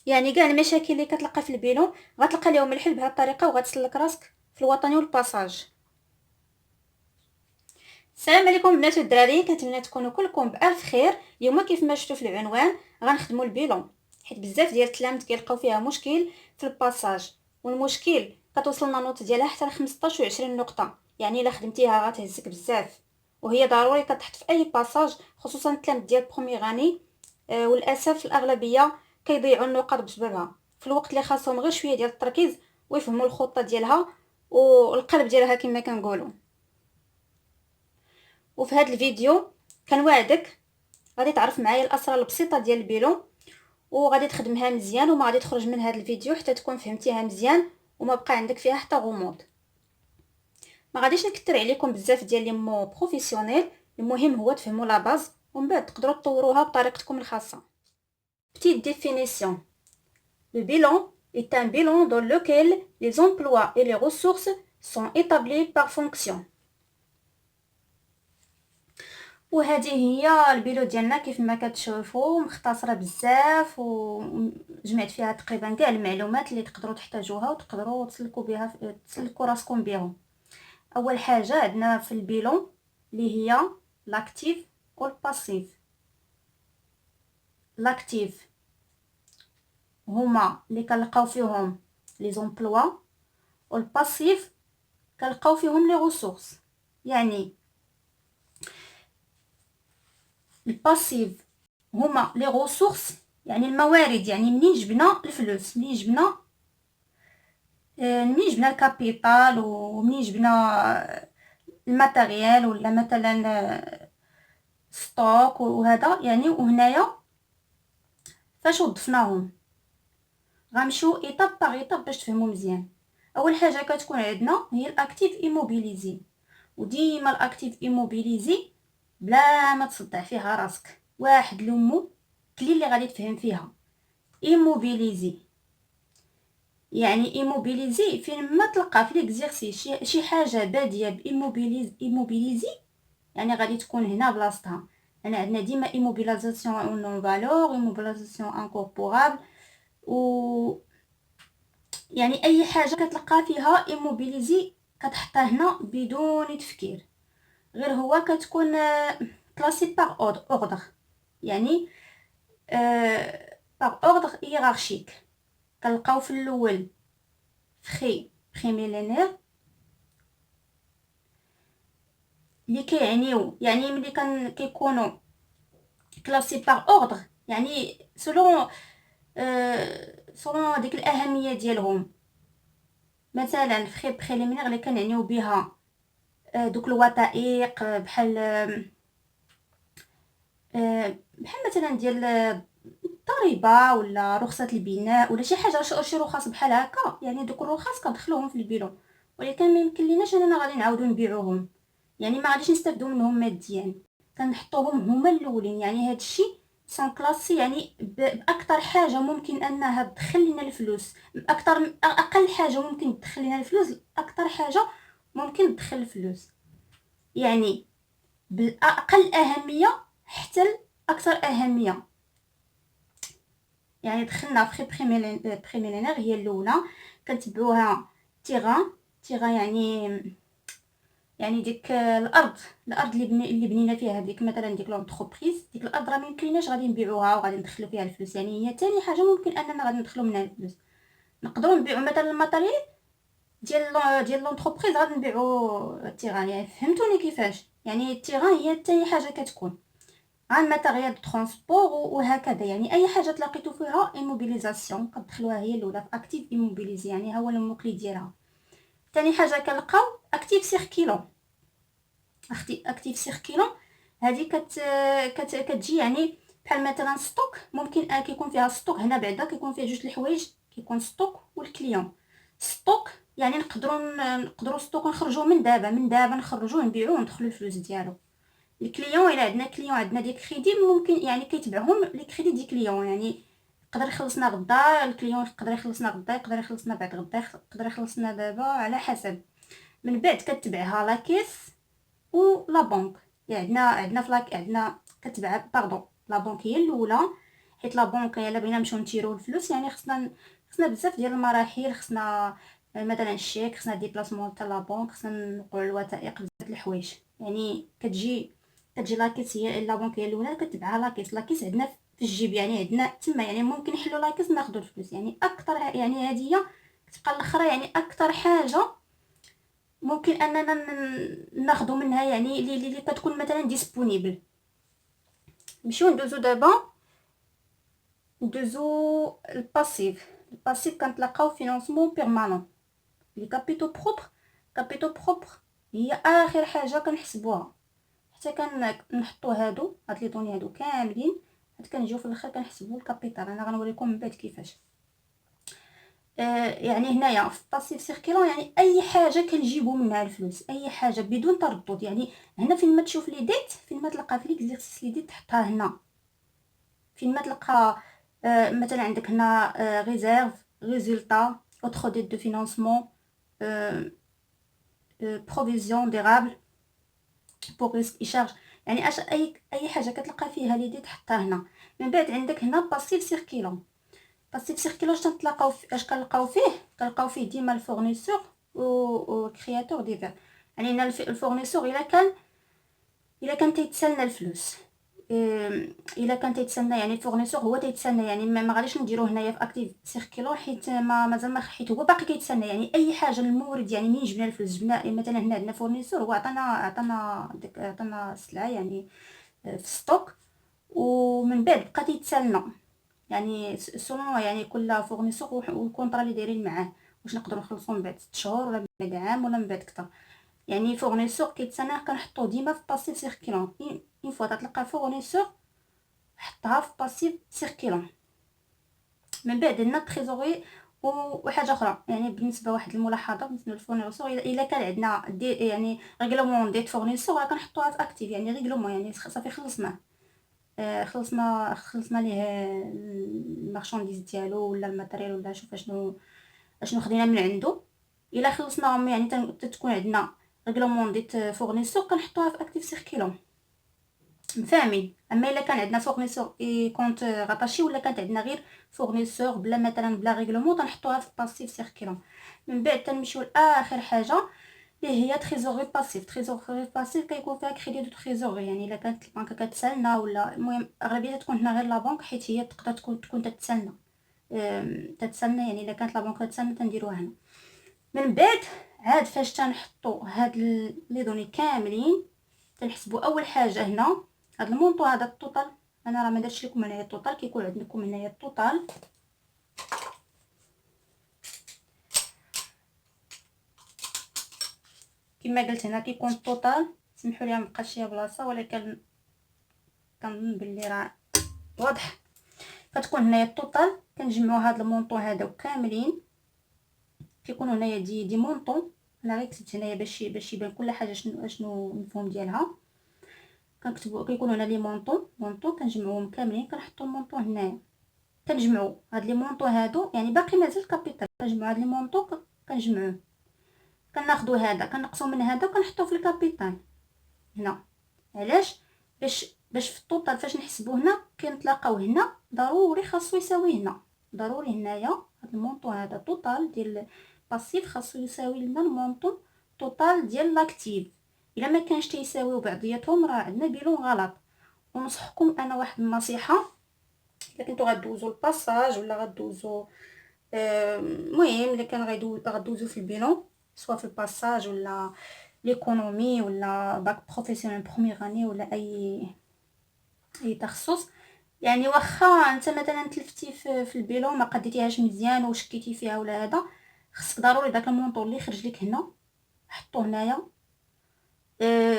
يعني كاع المشاكل اللي كتلقى في البيلون غتلقى لهم الحل بهذه الطريقه، وغتسلك راسك في الوطني والباساج. السلام عليكم البنات والدراري، كنتمنى تكونوا كلكم بالف خير. اليوم كيف ما شفتوا في العنوان غنخدموا البيلون، حيت بزاف ديال التلاميذ كيلقاو فيها مشكل في الباساج، والمشكل كتوصلنا نوت ديالها حتى ل 15 و 20 نقطه، يعني الا خدمتيها غتهزك بزاف، وهي ضروري كتحط في اي باساج، خصوصا التلاميذ ديال برومي غاني. وللاسف الاغلبيه كيضيعوا النقط بسببها في الوقت اللي خاصهم غير شويه ديال التركيز ويفهموا الخطه ديالها والقلب ديالها كما كنقولوا. وفي هذا الفيديو كنوعدك غادي تعرف معايا الاسرار البسيطه ديال البيلون، وغادي تخدمها مزيان، وما غادي تخرج من هذا الفيديو حتى تكون فهمتيها مزيان وما بقى عندك فيها حتى غموض. ما غاديش نكثر عليكم بزاف ديال لي مو بروفيسيونيل، المهم هو تفهموا لا باز ومن بعد تقدروا تطوروها بطريقتكم الخاصه. Petite définition. Le bilan est un bilan dans lequel les emplois et les ressources sont établis par fonction. وهذه هي البيلو ديالنا كيف ما كتشوفوا، مختصره بزاف وجمعت فيها تقريبا كاع المعلومات اللي تقدروا تحتاجوها وتقدروا تسلكوا راسكم بهم. اول حاجه عندنا في البيلون اللي هي لاكتيف والباسيف. لاكتيف هما اللي كنلقاو فيهم لي زومبلوا، والباسيف كنلقاو فيهم لي ريسورس. يعني الباسيف هما لي ريسورس، يعني الموارد، يعني منين جبنا الفلوس، منين جبنا الكابيتال، ومنين جبنا الماتيريال، ولا مثلا ستوك وهذا يعني. وهنايا فاش وظفناهم غنمشيو ايطاب باغ ايطاب باش تفهموا مزيان. اول حاجه كتكون عندنا هي الاكتيف ايموبيليزي، وديما الاكتيف ايموبيليزي بلا ما تصدع فيها راسك، واحد لمو كلي اللي غادي تفهم فيها. ايموبيليزي يعني ايموبيليزي فين ما تلقى في ليكزيرسيس شي حاجه باديه ايموبيليزي يعني غادي تكون هنا بلاصتها. انا عندنا ديما ايموبيليزاسيون نون فالور، ايموبيليزاسيون انكوربورابل، و يعني اي حاجه كتلقى فيها ايموبيليزي كتحطها هنا بدون تفكير، غير هو كتكون كلاسي باغ اوردر، يعني باغ اوردر هيرارشيك. كنلقاو في الاول فري ميلينير اللي كيعنيو، يعني ملي كيكونوا كلاسي باغ اوردر يعني سولون سولون ديك الاهميه ديالهم. مثلا فري بريليمينير اللي كنعنيو بها دوك الوثائق بحال مثلا ديال الضريبه ولا رخصه البناء ولا شي حاجه، شي رخص بحال هكا، يعني دوك الرخص كندخلوهم في البيلون، ولكن ما يمكن ليناش اننا غادي نعاودو نبيعوهم، يعني ما غاديش نستافدو منهم ماديا، كنحطوهم هما الاولين. يعني هذا الشيء سون كلاسي، يعني باكثر حاجه ممكن انها تدخل لنا الفلوس، اكثر اقل حاجه ممكن تدخل لنا الفلوس، اكثر حاجه ممكن تدخل الفلوس، يعني باقل اهميه حتى الاكثر اهميه. يعني دخلنا في بريميلينير هي الاولى، كنتبعوها تيغان يعني ديك الارض اللي بنينا فيها ديك مثلا ديك لونتربريز، ديك الارض راه ميمكنلناش غادي نبيعوها وغادي ندخلو فيها الفلوس، يعني هي ثاني حاجه ممكن اننا غادي ندخلو منها الفلوس. نقدروا نبيعوا مثلا الماتيريال ديال لونتربريز، غادي نبيعوا التيغان، يعني فهمتوني كيفاش؟ يعني التيغان هي ثاني حاجه كتكون عن ماتيريال دو ترونسبور وهكذا، يعني اي حاجه تلاقيتو فيها ايموبيليزاسيون كتدخلوها هي الاولى في اكتيف ايموبيليزي، يعني ها هو الموكلي ديالها. ثاني حاجه كنلقاو اكتيف سيركيلون. اكتيف سيركيلون هذه كتجي يعني بحال مثلا ستوك، ممكن كيكون فيها ستوك هنا بعدا كيكون فيها جوج الحوايج، كيكون ستوك والكليون. ستوك يعني نقدروا ستوك نخرجوه من دابا نخرجوه نبيعوه وندخلوا الفلوس ديالو. الكليون الا عندنا كليون عندنا ديك كريدي، ممكن يعني كيتبعهم لي كريدي دي كليون، يعني يقدر يخلصنا غدا الكليون، يقدر يخلصنا غدا، يقدر يخلصنا بعد غدا، يقدر يخلصنا دابا على حسب. من بعد كتبعها لا كيس و لا بنك، يعني عندنا في عندنا كتبع باردون لا بنك هي الاولى، حيت لا بنك الا بغينا نمشيو نتيرو الفلوس يعني خصنا بزاف ديال المراحل. خصنا مثلا الشيك، خصنا ديبلاسمون تاع لا بنك، خصنا نوقعوا الوثائق، بزاف د الحوايج. يعني كتجي لاكيس هي لا بنك هي الاولى كتبعها لاكيس عندنا في الجيب، يعني عندنا تما يعني ممكن نحلوا لاكيس ناخذوا الفلوس. يعني اكثر يعني هذه هي كتبقى الاخرى يعني اكثر حاجه ممكن اننا ناخذوا منها، يعني اللي كتكون مثلا ديسپونيبل. نمشيو ندوزو دابا ندوزو الباسيف كنتلاقاو فينانسمون بيرمانون. لي كابيتو بروبر هي اخر حاجه كنحسبوها، حتى كنحطوا هاد لي دوني هادو كاملين، حتى كنجيو في الاخر كنحسبوا الكابيتال. انا غنوريكم من بعد كيفاش. يعني هنايا في باسيف سيركيلون يعني اي حاجه كنجيبو منها الفلوس، اي حاجه بدون تردد. يعني هنا فين ما تشوف لي ديت، فين ما تلقى في ليكزيرسيس لي ديت تحطها هنا. فين ما تلقى مثلا عندك هنا ريزيرف، ريزولتا، اوتر ديت دو فينانسمون، بروفيزيون ديرابل، بور ريسك اي شارج. يعني اي حاجه كتلقى فيها لي ديت تحطها هنا. من بعد عندك هنا باسيف سيركيلون. باسيف سيركيلون اش تنطلقاو اش كنلقاو فيه ديما الفورنيسور و كرياتور ديفير. يعني هنا الفورنيسور الا كان تيتسنى الفلوس، الا كان تيتسنى يعني الفورنيسور هو تيتسنى، يعني ما غاديش نديروه هنايا في اكتيف سيركيلون حيت مازال ما حيت هو باقي كيتسنى. يعني اي حاجه المورد، يعني منين جبنا الفلوس، جبنا مثلا هنا عندنا فورنيسور هو عطانا السلعه يعني في ستوك، ومن بعد بقى تيتسنى. يعني سولون يعني كل فورنيسور والكونطرا اللي دايرين معاه، واش نقدروا نخلصوا من بعد 6 شهور ولا من بعد عام ولا من بعد اكثر. يعني فورنيسور كيتسنى كنحطوه ديما في باسيف سيركيلون. اون فوا تلقى فورنيسور حطها في باسيف سيركيلون. من بعد عندنا تريزوري. وحاجه اخرى يعني بالنسبه واحد الملاحظه بالنسبه للفورنيسور، الا كان عندنا يعني ريغلومون ديت فورنيسور كنحطوها في اكتيف. يعني ريغلومون يعني صافي خلصنا خلصنا ليه المارشانديز ديالو ولا الماتيريال ولا شوف اشنو خدينا من عنده. الا خلصناهم يعني تكون عندنا ريغلومون ديت فورنيسور كنحطوها في اكتيف سيركيلون. مفاهمين؟ اما الا كان عندنا فورنيسور اي كونت غطاشي، ولا كانت عندنا غير فورنيسور بلا مثلا بلا ريغلومون، تنحطوها في باسيف سيركيلون. من بعد تنمشيو لاخر حاجه اللي هي تريزوري باسيف. تريزوري باسيف كيكون فيها كريدي دو تريزوري. يعني الا كانت البنكه كتسالنا، ولا المهم اغلبيه تكون هنا غير لا بنك حيت هي تقدر تكون تتسنى يعني الا كانت لا بنك تتسنى تنديروها هنا. من بعد عاد فاش تنحطوا هاد لي دوني كاملين تنحسبوا اول حاجه هنا هاد المونطو هذا التوتال. انا راه ما درتش لكم هنايا التوتال، كيكون عندكم هنايا التوتال. كما قلت هنا كيكون التوتال. سمحوا لي مبقاش شي بلاصه، ولكن كنظن باللي راه واضح. كتكون هنايا التوتال، كنجمعوا هاد المونطو هذا كاملين. كيكون هنايا دي مونطو. انا غير كتبت هنايا باش يبان كل حاجه شنو المفهوم ديالها. كنكتبوا كيكون هنا لي مونطو كنجمعوهم كاملين، كنحطوا المونطو هنايا. كنجمعوا هاد لي مونطو هادو يعني باقي مازال كابيتال. كنجمعوا هاد لي مونطو كنجمعوه، كناخذوا هذا كنقصوا من هذا وكنحطوه في الكابيتال هنا. علاش؟ باش في الطوطال فاش نحسبوا هنا كنتلاقاو هنا ضروري خاصو يساوي هنا. ضروري هنايا هاد المونطو هذا طوطال ديال باسيف خاصو يساوي لنا المونطو طوطال ديال لاكتيف. الا ما كانش تيساويو بعضياتهم راه عندنا بيلون غلط. ونصحكم انا واحد النصيحه، الا كنتو غدوزو الباساج ولا غدوزو المهم الا كان غدوزو في البيلون سواء في الباساج ولا ليكونومي ولا باك بروفيسيونيل بروميير اني ولا اي تخصص. يعني واخا انت مثلا تلفتي في البيلون ما قديتيهاش مزيان وشكيتي فيها ولا هذا، خصك ضروري داك المونطور اللي خرج لك هنا حطوه هنايا.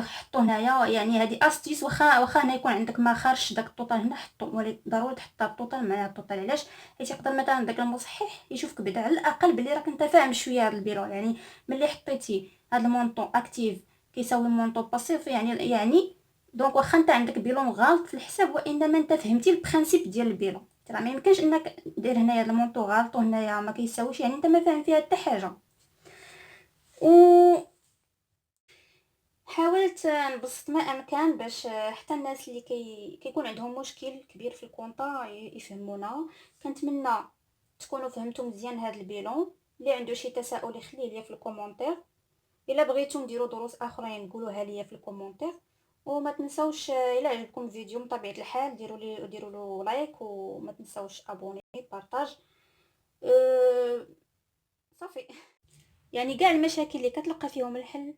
حطوه هنايا. يعني هذه استيس، واخا هنا يكون عندك ما خارجش داك الطوطال هنا حطو، ولكن ضروري تحط الطوطال مع الطوطال. علاش؟ حيت يقدر مثلا داك المصحح يشوفك بعدا على الاقل بلي راك انت فاهم شويه هذا البيرو. يعني ملي حطيتي هذا المونطو اكتيف كيساوي المونطو باسيف، يعني دونك واخا انت عندك بيلون غلط في الحساب، وانما انت فهمتي البرانسيپ ديال البيلون. راه ما يمكنش انك دير هنايا هذا المونطو غلط وهنايا ما كيساويش، يعني انت ما فاهم فيها حتى حاجه. و حاولت نبسط ما امكن باش حتى الناس اللي كيكون عندهم مشكل كبير في الكونطا يفهمونا. كنتمنى تكونوا فهمتوا مزيان هذا البيلون. اللي عنده شي تساؤل يخليه ليا في الكومونتير. الا بغيتو نديرو دروس اخرين قولوها ليا في الكومونتير. وما تنسوش الا عجبكم الفيديو من طبيعه الحال ديروا له لايك، وما تنسوش ابوني بارطاج. أه... صافي. يعني كاع المشاكل اللي كتلقى فيهم الحل